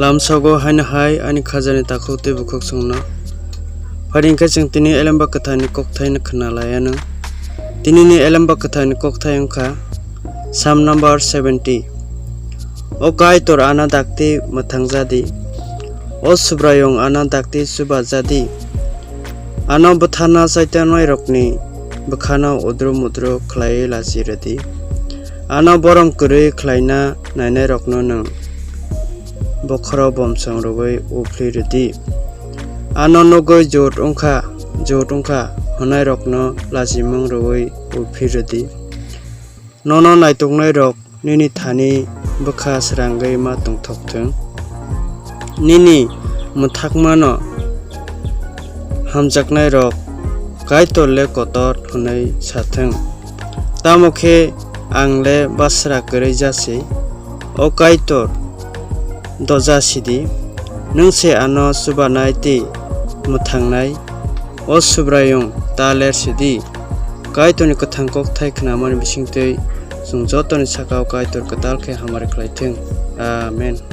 lamsago haina hai ani khajani takhokte bukhok sungna faringka jeng tini elamba kathani kokthai na khnalayana tini ni elamba kathani kokthai ongkha Psalm number 70 o kai tor ana dakti mathangjadi o subrayong ana dakti subajadi ano bathana saitanoi rokni bakhana udru mudru khlai lajiradi ano borom kurui khlaina nainai rokno nang bokhoro bomsang rogoi upliradi ano nogoi jot ongkha honai rokno lajimang rogoi upliradi nono naitongnai rok nini thani bokha srangai ma tongthokthong nini muthakmano hamjaknai rok kaitorle kotor honai sathang tamokhe angle basra korei jasi o kaitor doja sidi nungse ano subanai ti muthangnai o subrayong taler sidi kaitoni kathang kokthai khnamani bisingtei jotoni sakao kaitor katal khe hamar khlaitheng amen।